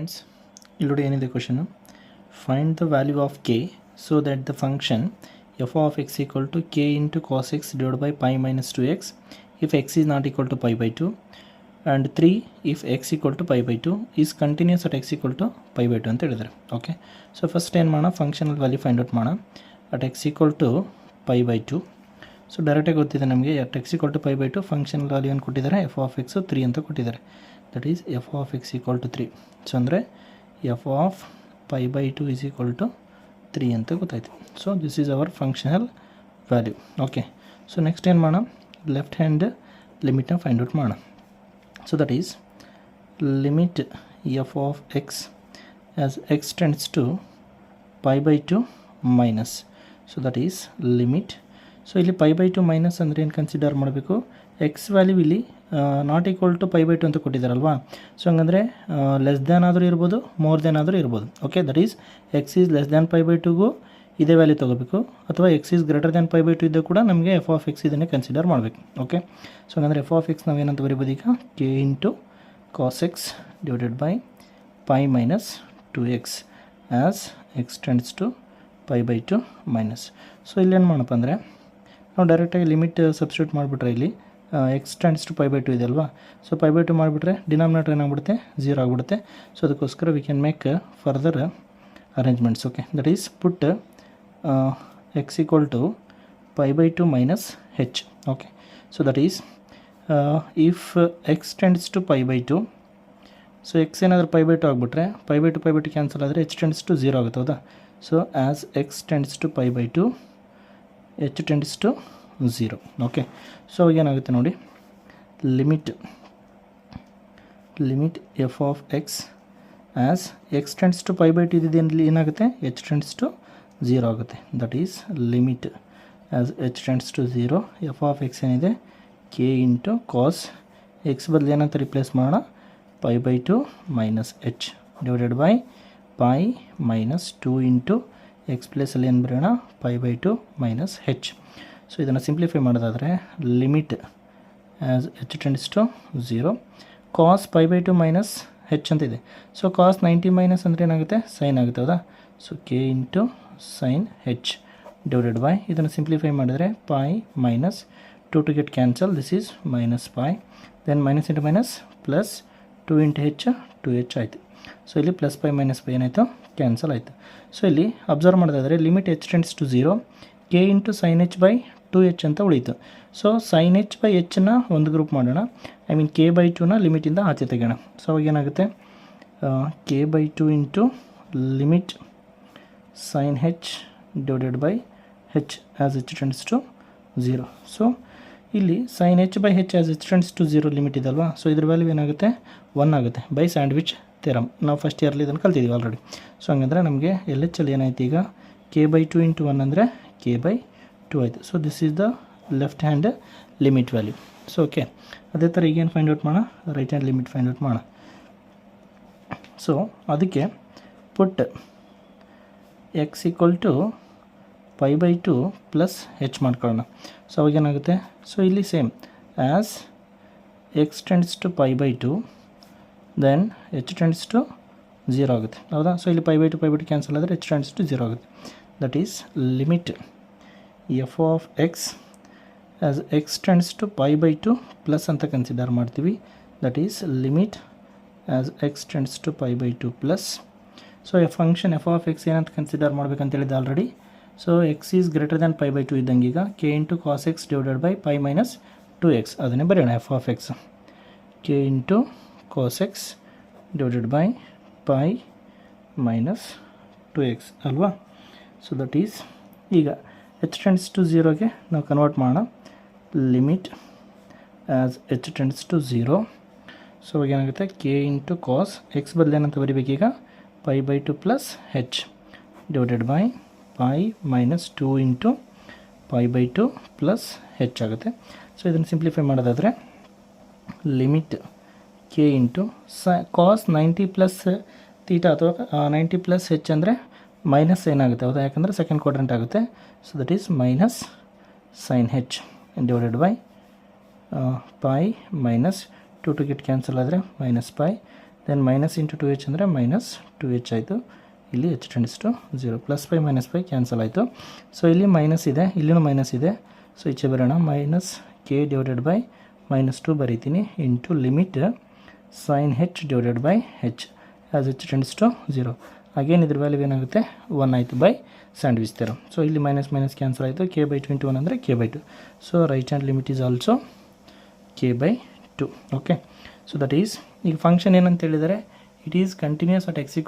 Friends, ಇಲ್ಲಿ ನೋಡಿ ಏನಿದೆ question. Find the value of k so that the function f of x equal to k into cos x divide by pi minus 2x if x is not equal to pi by 2 and 3 if x equal to pi by 2 is continuous at x equal to pi by 2 ಅಂತ ಹೇಳಿದ್ದಾರೆ. Okay, so first ಏನು ಮಾಡೋಣ, functional value find out ಮಾಡೋಣ. At x equal to pi by 2. So ಡೈರೆಕ್ಟಾಗಿ ಗೊತ್ತಿದೆ ನಮಗೆ, at x equal to pi by 2 functional value ಏನು ಕೊಟ್ಟಿದ್ದಾರೆ, ಎಫ್ ಆಫ್ ಎಕ್ಸು 3 ಅಂತ ಕೊಟ್ಟಿದ್ದಾರೆ. That is f of x equal to 3. So ಅಂದರೆ f of pi by 2 is equal to 3 ಅಂತ ಗೊತ್ತಾಯಿತು. So this is our functional value. Okay, so next ಏನು ಮಾಡೋಣ, left hand ಲಿಮಿಟ್ನ ಫೈಂಡ್ ಔಟ್ ಮಾಡೋಣ. So that is limit f of x as x tends to pi by 2 minus. So that is limit. So ಇಲ್ಲಿ pi by 2 minus ಅಂದರೆ ಏನು consider ಮಾಡಬೇಕು, x value ಇಲ್ಲಿ not equal to pi by 2 ಅಂತ ಕೊಟ್ಟಿದ್ದಾರಲ್ವಾ. So ಹಂಗಂದರೆ less than ಆದರೂ ಇರ್ಬೋದು, ಮೋರ್ ದ್ಯಾನ್ ಆದರೂ ಇರ್ಬೋದು. Okay, that is x is less than pi by 2ಗೂ ಇದೇ ವ್ಯಾಲ್ಯೂ ತೊಗೋಬೇಕು, ಅಥವಾ x is greater than pi by 2 ಇದ್ದರೂ ಕೂಡ ನಮಗೆ ಎಫ್ ಆಫ್ ಎಕ್ಸ್ ಇದನ್ನೇ ಕನ್ಸಿಡರ್ ಮಾಡಬೇಕು. ಓಕೆ, ಸೊ ಹಂಗಂದರೆ ಎಫ್ ಆಫ್ ಎಕ್ಸ್ ನಾವೇನಂತ ಬರೀಬೋದು ಈಗ, k into cos x divided by pi minus 2x as x tends to pi by 2 minus. So ಇಲ್ಲೇನು ಮಾಡಪ್ಪ ಅಂದರೆ ನಾವು ಡೈರೆಕ್ಟಾಗಿ ಲಿಮಿಟ್ ಸಬ್ಸ್ಟಿಟ್ಯೂಟ್ ಮಾಡಿಬಿಟ್ರೆ ಇಲ್ಲಿ x tends to pi by 2 ಇದೆ ಅಲ್ವಾ. ಸೊ ಪೈ ಬೈ 2 ಮಾಡಿಬಿಟ್ರೆ ಡಿನಾಮಿನೇಟರ್ ಏನಾಗ್ಬಿಡುತ್ತೆ, 0 ಆಗಿಬಿಡುತ್ತೆ. ಸೊ ಅದಕ್ಕೋಸ್ಕರ we can make further arrangements. Okay, that is put x equal to pi by 2 minus h. Okay, so that is if x tends to pi by 2, so x ಏನಾದರೂ pi by 2 ಆಗಿಬಿಟ್ರೆ pi by 2 cancel ಆದರೆ h tends to 0 ಆಗುತ್ತೆ, ಹೌದಾ. So as x tends to pi by 2 h tends to 0. Okay, so ಏನಾಗುತ್ತೆ ನೋಡಿ, limit f of x as x tends to pi by 2 ಇದ್ದಿದ್ದು ಏನಾಗುತ್ತೆ, h tends to 0 ಆಗುತ್ತೆ. That is limit as h tends to 0 f of x ಏನಿದೆ, k into cos x ಬದಲು ಏನಂತ replace ಮಾಡೋಣ, pi by 2 minus h divided by pi minus 2 into x ಪ್ಲೇಸಲ್ಲಿ ಏನು ಬರೆಯೋಣ, pi by 2 minus h. So ಇದನ್ನು simplify ಮಾಡೋದಾದರೆ limit as h tends to 0 cos pi by 2 minus ಹೆಚ್ ಅಂತ ಇದೆ. ಸೊ ಕಾಸ್ 90 ಮೈನಸ್ ಅಂದರೆ ಏನಾಗುತ್ತೆ, ಸೈನ್ ಆಗುತ್ತೆ, ಹೌದಾ. So k into sine h divided by ಇದನ್ನು ಸಿಂಪ್ಲಿಫೈ ಮಾಡಿದರೆ pi minus 2 to get cancel, this is minus pi, then minus into minus plus 2 into h 2h ಆಯಿತು. So ಇಲ್ಲಿ ಪ್ಲಸ್ ಪೈ ಮೈನಸ್ ಪೈ ಏನಾಯಿತು, cancel ಆಯಿತು. So ಇಲ್ಲಿ observe ಮಾಡೋದಾದರೆ limit h tends to 0 k into sine h by 2h ಅಂತ ಉಳೀತು. So sine h by ಎಚ್ನ ಒಂದು ಗ್ರೂಪ್ ಮಾಡೋಣ, ಐ ಮೀನ್ ಕೆ ಬೈ 2ನ ಲಿಮಿಟಿಂದ ಆಚೆ ತೆಗೋಣ. ಸೊ ಅವಾಗ ಏನಾಗುತ್ತೆ, k by 2 into limit sine h divided by h as h tends to 0. So ಇಲ್ಲಿ sine h by h as h tends to 0 limit ಇದಲ್ವಾ. ಸೊ ಇದ್ರ ವ್ಯಾಲ್ಯೂ ಏನಾಗುತ್ತೆ, 1 ಆಗುತ್ತೆ ಬೈ ಸ್ಯಾಂಡ್ವಿಚ್ ಥಿಯರಮ್. ನಾವು ಫಸ್ಟ್ ಇಯರ್ಲಿ ಇದನ್ನು ಕಲ್ತಿದ್ದೀವಿ ಆಲ್ರೆಡಿ. ಸೊ ಹಂಗಂದರೆ ನಮಗೆ ಎಲ್ ಎಚ್ ಅಲ್ಲಿ ಏನಾಯ್ತು ಈಗ, ಕೆ ಬೈ 2 ಇಂಟು 1 ಅಂದರೆ ಕೆ ಬೈ 2 ಆಯಿತು. So this is the left hand limit value. So okay, ಅದೇ ಥರ ಈಗೇನು ಫೈಂಡ್ ಔಟ್ ಮಾಡೋಣ, right hand limit find out ಮಾಡೋಣ. ಸೊ ಅದಕ್ಕೆ put x equal to pi by 2 plus h ಮಾಡ್ಕೊಳ್ಳೋಣ. So ಅವಾಗೇನಾಗುತ್ತೆ, ಸೊ ಇಲ್ಲಿ same as x tends to pi by 2 then h tends to 0 ಆಗುತ್ತೆ, ಹೌದಾ. ಸೊ ಇಲ್ಲಿ ಪೈ ಬೈ 2 ಕ್ಯಾನ್ಸಲ್ ಆದರೆ h tends to 0 ಆಗುತ್ತೆ. That is limit f of x as x tends to pi by 2 plus ಅಂತ consider ಮಾಡ್ತೀವಿ. That is limit as x tends to pi by 2 plus. So function f of x ಏನಂತ consider ಮಾಡಬೇಕಂತ ಹೇಳಿದೆ already. So x is greater than pi by 2 ಇದ್ದಂಗೆ ಈಗ k into cos x divided by pi minus 2x ಅದನ್ನೇ ಬರೆಯೋಣ, f of x k into cos x divided by pi minus 2x ಅಲ್ವಾ. So that is ಈಗ h tends to 0ಗೆ ನಾವು convert ಮಾಡೋಣ, limit as h tends to 0. So ಏನಾಗುತ್ತೆ, k into cos x ಬದಲು ಏನಂತ ಬರೀಬೇಕೀಗ, pi by 2 plus h divided by pi minus 2 into pi by 2 plus h ಆಗುತ್ತೆ. ಸೊ ಇದನ್ನು ಸಿಂಪ್ಲಿಫೈ ಮಾಡೋದಾದರೆ limit k into cos 90 plus theta ಅಥವಾ 90 plus h ಅಂದರೆ minus ಏನಾಗುತ್ತೆ, ಹೌದಾ, ಯಾಕಂದರೆ ಸೆಕೆಂಡ್ ಕ್ವಾಡ್ರೆಂಟ್ ಆಗುತ್ತೆ. So that is minus sine h divided by pi minus 2 to get cancel ಆದರೆ minus pi, then minus into 2h ಅಂದರೆ minus 2h ಆಯಿತು. ಇಲ್ಲಿ h tends to 0, plus pi minus pi cancel ಆಯಿತು. So ಇಲ್ಲಿ minus ಇದೆ, ಇಲ್ಲಿನೂ minus ಇದೆ. So ಈಚೆ ಬರೋಣ, ಮೈನಸ್ k ಡಿವೈಡೆಡ್ ಬೈ -2 ಬರೀತೀನಿ into limit sin h divided by h as h tends to 0. Again ಇದ್ರ ವ್ಯಾಲ್ಯೂ ಏನಾಗುತ್ತೆ 1 ಆಯಿತು ಬೈ ಸ್ಯಾಂಡ್ವಿಚ್ ಥೆರಮ್. ಸೊ ಇಲ್ಲಿ ಮೈನಸ್ ಮೈನಸ್ ಕ್ಯಾನ್ಸಲ್ ಆಯಿತು, k/2 ಇಂಟು 1 ಅಂದರೆ k/2. So right hand limit is also k/2. Okay, so that is ಈಗ function ಏನಂತ ಹೇಳಿದರೆ it is continuous at x =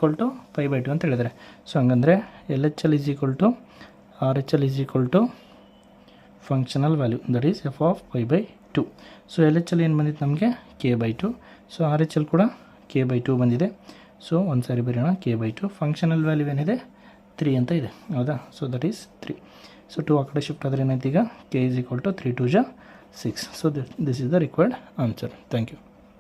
π/2 ಅಂತ ಹೇಳಿದರೆ. ಸೊ ಹಂಗಂದರೆ LHL = RHL = functional value that is f of π/2. So LHL ಏನು ಬಂದಿತ್ತು ನಮಗೆ k/2. ಸೊ RHL ಕೂಡ k/2 ಬಂದಿದೆ. ಸೊ ಒಂದು ಸಾರಿ ಬರೋಣ, k/2. ಫಂಕ್ಷನಲ್ ವ್ಯಾಲ್ಯೂ ಏನಿದೆ 3 ಅಂತ ಇದೆ, ಹೌದಾ? So that is 3. ಸೊ 2 ಆ ಕಡೆ ಶಿಫ್ಟ್ ಆದರೆ ಏನಾಯ್ತು ಈಗ k = 3 × 2 = 6. So this is the required answer. Thank you.